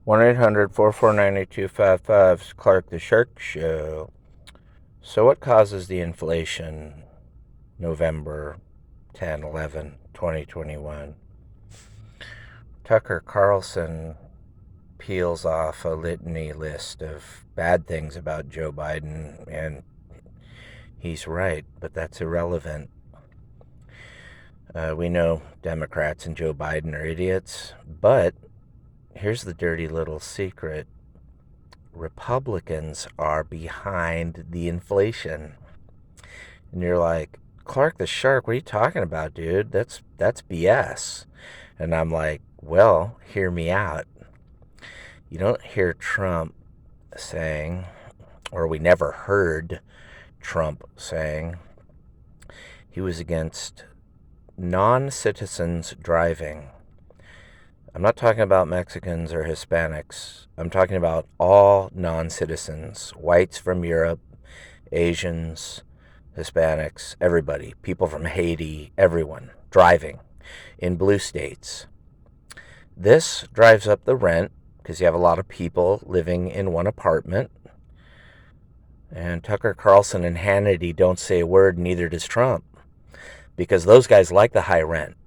1-800-449-8255's Clark the Shark Show. So what causes the inflation November 10, 11, 2021? Tucker Carlson peels off a litany list of bad things about Joe Biden, and he's right, but that's irrelevant. We know Democrats and Joe Biden are idiots, but here's the dirty little secret. Republicans are behind the inflation. And you're like, Clark the Shark, what are you talking about, dude? That's BS. And I'm like, well, hear me out. You don't hear Trump saying, or we never heard Trump saying, he was against non-citizens driving. I'm not talking about Mexicans or Hispanics. I'm talking about all non-citizens, whites from Europe, Asians, Hispanics, everybody, people from Haiti, everyone driving in blue states. This drives up the rent because you have a lot of people living in one apartment. And Tucker Carlson and Hannity don't say a word, neither does Trump, because those guys like the high rent.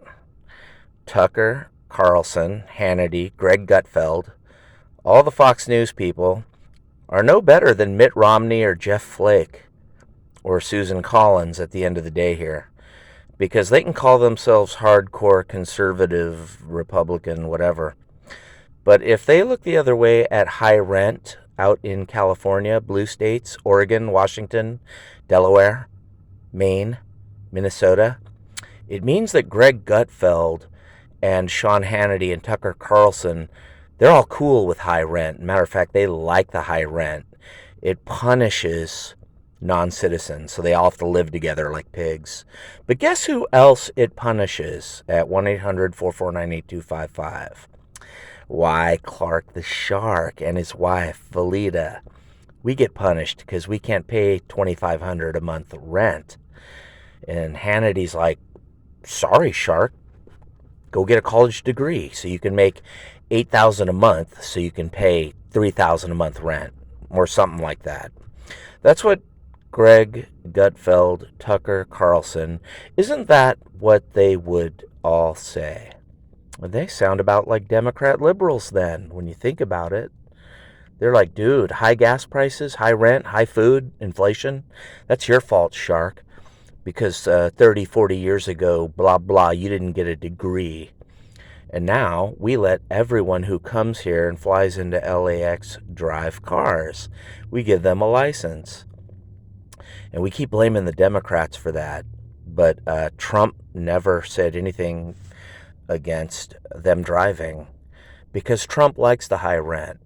Tucker Carlson, Hannity, Greg Gutfeld, all the Fox News people are no better than Mitt Romney or Jeff Flake or Susan Collins at the end of the day here, because they can call themselves hardcore conservative, Republican, whatever. But if they look the other way at high rent out in California, blue states, Oregon, Washington, Delaware, Maine, Minnesota, it means that Greg Gutfeld and Sean Hannity and Tucker Carlson, they're all cool with high rent. Matter of fact, they like the high rent. It punishes non-citizens, so they all have to live together like pigs. But guess who else it punishes at 1-800-449-8255? Why, Clark the Shark and his wife, Valida. We get punished because we can't pay $2,500 a month rent. And Hannity's like, sorry, Shark, go get a college degree so you can make $8,000 a month so you can pay $3,000 a month rent or something like that. That's what Greg Gutfeld, Tucker Carlson, isn't that what they would all say? They sound about like Democrat liberals then, when you think about it. They're like, dude, high gas prices, high rent, high food, inflation, that's your fault, Shark, because 30, 40 years ago, blah, blah, you didn't get a degree. And now we let everyone who comes here and flies into LAX drive cars. We give them a license. And we keep blaming the Democrats for that. But Trump never said anything against them driving because Trump likes the high rent.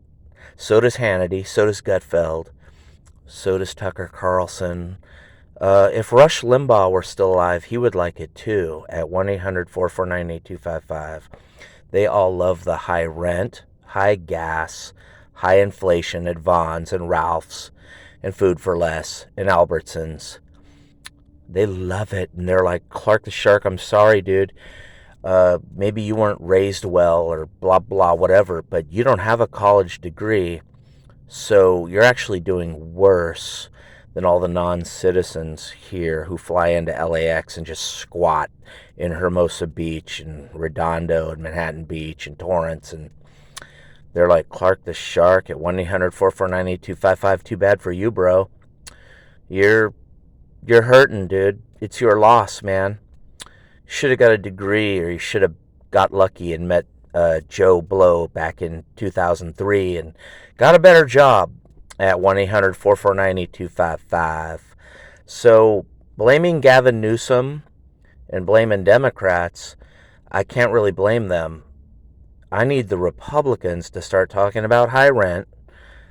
So does Hannity, so does Gutfeld, so does Tucker Carlson. If Rush Limbaugh were still alive, he would like it too at 1-800-449-8255. They all love the high rent, high gas, high inflation at Vons and Ralph's and Food for Less and Albertsons. They love it, and they're like, Clark the Shark, I'm sorry, dude. Maybe you weren't raised well or blah, blah, whatever, but you don't have a college degree, so you're actually doing worse than all the non-citizens here who fly into LAX and just squat in Hermosa Beach and Redondo and Manhattan Beach and Torrance. And they're like, Clark the Shark at 1-800-449-8255. Too bad for you, bro. You're hurting, dude. It's your loss, man. You should have got a degree, or you should have got lucky and met Joe Blow back in 2003 and got a better job at 1-800-449-8255. So blaming Gavin Newsom and blaming Democrats, I can't really blame them. I need the Republicans to start talking about high rent,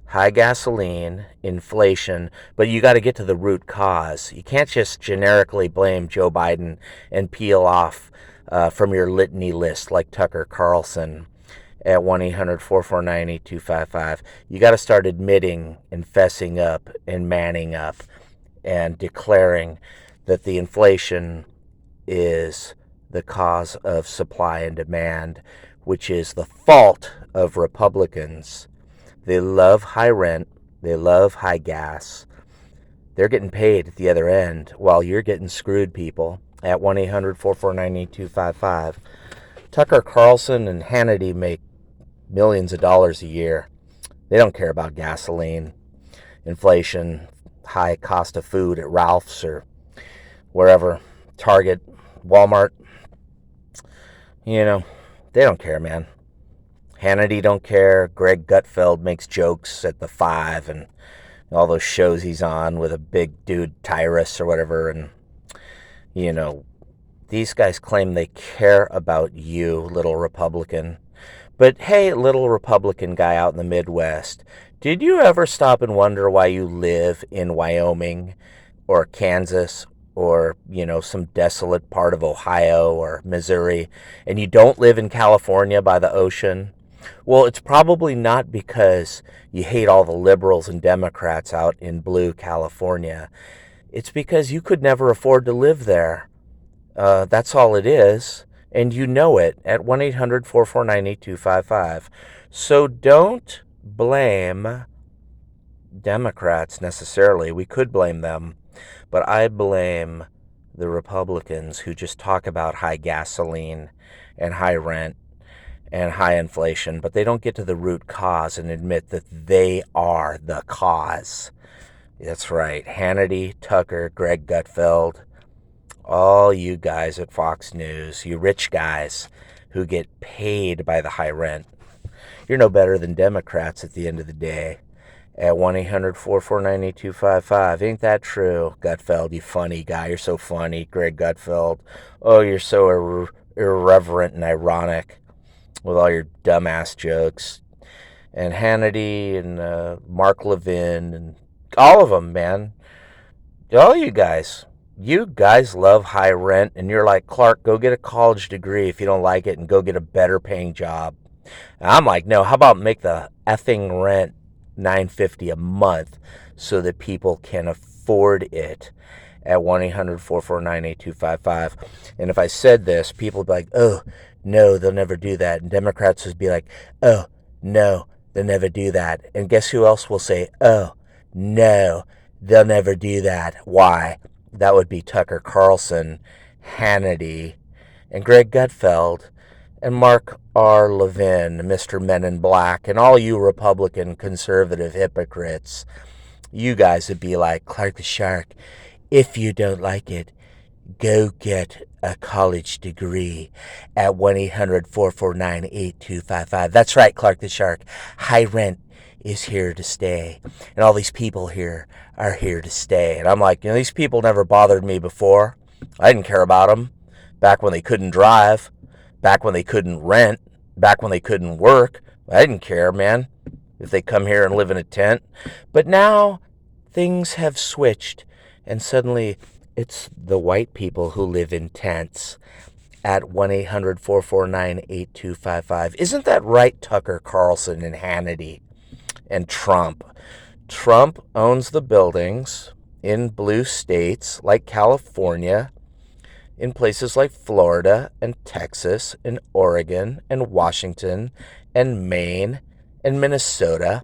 high gasoline, inflation, but you got to get to the root cause. You can't just generically blame Joe Biden and peel off from your litany list like Tucker Carlson at 1-800-449-8255. You got to start admitting and fessing up and manning up and declaring that the inflation is the cause of supply and demand. which is the fault of Republicans. They love high rent. They love high gas. They're getting paid at the other end while you're getting screwed, people. At 1-800-449-8255. Tucker Carlson and Hannity make millions of dollars a year. They don't care about gasoline, inflation, high cost of food at Ralph's or wherever, Target, Walmart. You know, they don't care, man. Hannity don't care. Greg Gutfeld makes jokes at the 5 and all those shows he's on with a big dude, Tyrus or whatever. And, you know, these guys claim they care about you, little Republican. But hey, little Republican guy out in the Midwest, did you ever stop and wonder why you live in Wyoming or Kansas or, some desolate part of Ohio or Missouri and you don't live in California by the ocean? Well, it's probably not because you hate all the liberals and Democrats out in blue California. It's because you could never afford to live there. That's all it is. And you know it at 1-800-449-8255. So don't blame Democrats necessarily. We could blame them. But I blame the Republicans who just talk about high gasoline and high rent and high inflation, but they don't get to the root cause and admit that they are the cause. That's right. Hannity, Tucker, Greg Gutfeld, all you guys at Fox News, you rich guys who get paid by the high rent. You're no better than Democrats at the end of the day. At 1-800-449-8255. Ain't that true? Gutfeld, you funny guy. You're so funny. Greg Gutfeld. Oh, you're so irreverent and ironic with all your dumbass jokes. And Hannity and Mark Levin and all of them, man. All you guys love high rent, and you're like, Clark, go get a college degree if you don't like it and go get a better paying job. And I'm like, no, how about make the effing rent $9.50 a month so that people can afford it? At 1-800-449-8255. And if I said this, people would be like, oh, no, they'll never do that. And Democrats would be like, oh, no, they'll never do that. And guess who else will say, oh, no, they'll never do that. Why? That would be Tucker Carlson, Hannity, and Greg Gutfeld, and Mark R. Levin, Mr. Men in Black, and all you Republican conservative hypocrites. You guys would be like, Clark the Shark, if you don't like it, go get a college degree at 1-800-449-8255. That's right, Clark the Shark. High rent is here to stay. And all these people here are here to stay. And I'm like, these people never bothered me before. I didn't care about them back when they couldn't drive, back when they couldn't rent, back when they couldn't work. I didn't care, man, if they come here and live in a tent. But now things have switched, and suddenly it's the white people who live in tents. At 1-800-449-8255. Isn't that right, Tucker Carlson and Hannity and Trump? Trump owns the buildings in blue states like California, in places like Florida and Texas and Oregon and Washington and Maine and Minnesota.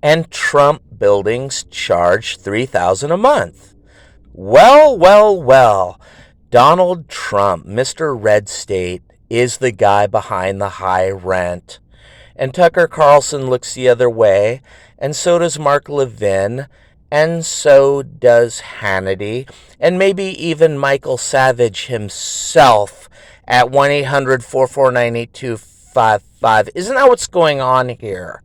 And Trump buildings charge $3,000 a month. Well. Donald Trump, Mr. Red State, is the guy behind the high rent. And Tucker Carlson looks the other way, and so does Mark Levin, and so does Hannity, and maybe even Michael Savage himself at 1-800-449-8255. Isn't that what's going on here?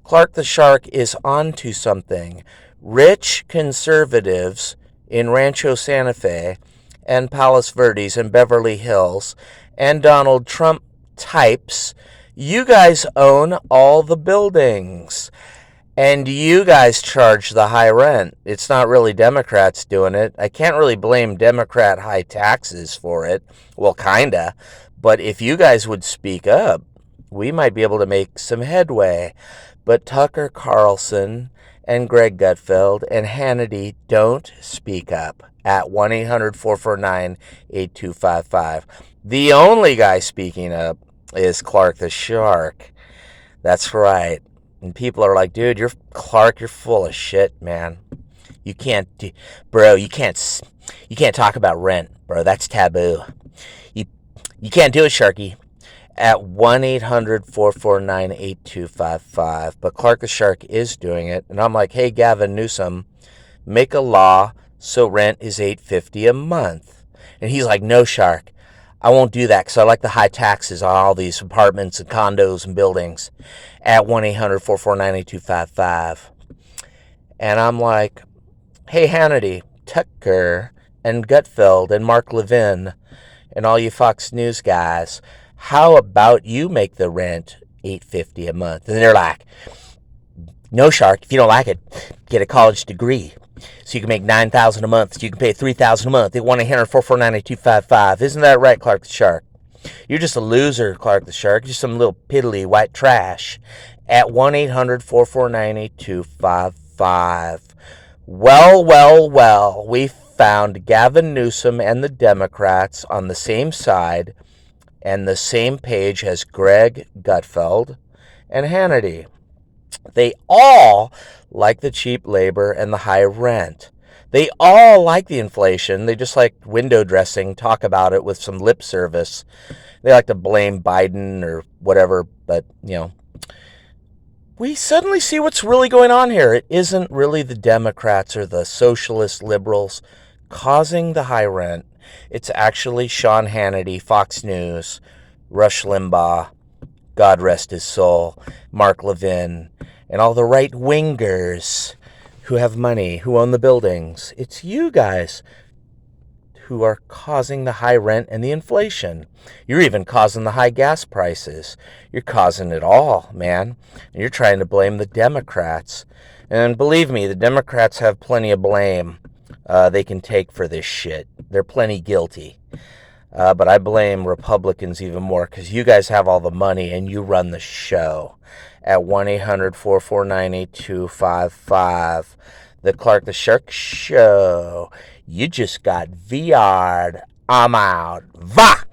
Clark the Shark is onto something. Rich conservatives in Rancho Santa Fe and Palos Verdes and Beverly Hills and Donald Trump types, you guys own all the buildings. And you guys charge the high rent. It's not really Democrats doing it. I can't really blame Democrat high taxes for it. Well, kinda. But if you guys would speak up, we might be able to make some headway. But Tucker Carlson and Greg Gutfeld and Hannity don't speak up at 1-800-449-8255. The only guy speaking up is Clark the Shark. That's right. And people are like, dude, you're full of shit, man. You can't do, bro, you can't talk about rent, bro. That's taboo. You, you can't do it, Sharky. At 1-800-449-8255. But Clark the Shark is doing it. And I'm like, hey, Gavin Newsom, make a law so rent is $850 a month. And he's like, no, Shark, I won't do that because I like the high taxes on all these apartments and condos and buildings. At 1-800-449-8255. And I'm like, hey, Hannity, Tucker, and Gutfeld, and Mark Levin, and all you Fox News guys, how about you make the rent $850 a month? And they're like, no, Shark, if you don't like it, get a college degree. So you can make $9,000 a month. So you can pay $3,000 a month at 1-800-449-8255. Isn't that right, Clark the Shark? You're just a loser, Clark the Shark. You're just some little piddly white trash. At 1-800-449-8255. Well, we found Gavin Newsom and the Democrats on the same side and the same page as Greg Gutfeld and Hannity. They all like the cheap labor and the high rent. They all like the inflation. They just like window dressing, talk about it with some lip service. They like to blame Biden or whatever, but, we suddenly see what's really going on here. It isn't really the Democrats or the socialist liberals causing the high rent. It's actually Sean Hannity, Fox News, Rush Limbaugh, God rest his soul, Mark Levin, and all the right-wingers who have money, who own the buildings. It's you guys who are causing the high rent and the inflation. You're even causing the high gas prices. You're causing it all, man. And you're trying to blame the Democrats. And believe me, the Democrats have plenty of blame they can take for this shit. They're plenty guilty. But I blame Republicans even more because you guys have all the money and you run the show. At 1-800-449-8255. The Clark the Shark Show. You just got VR'd. I'm out. Va!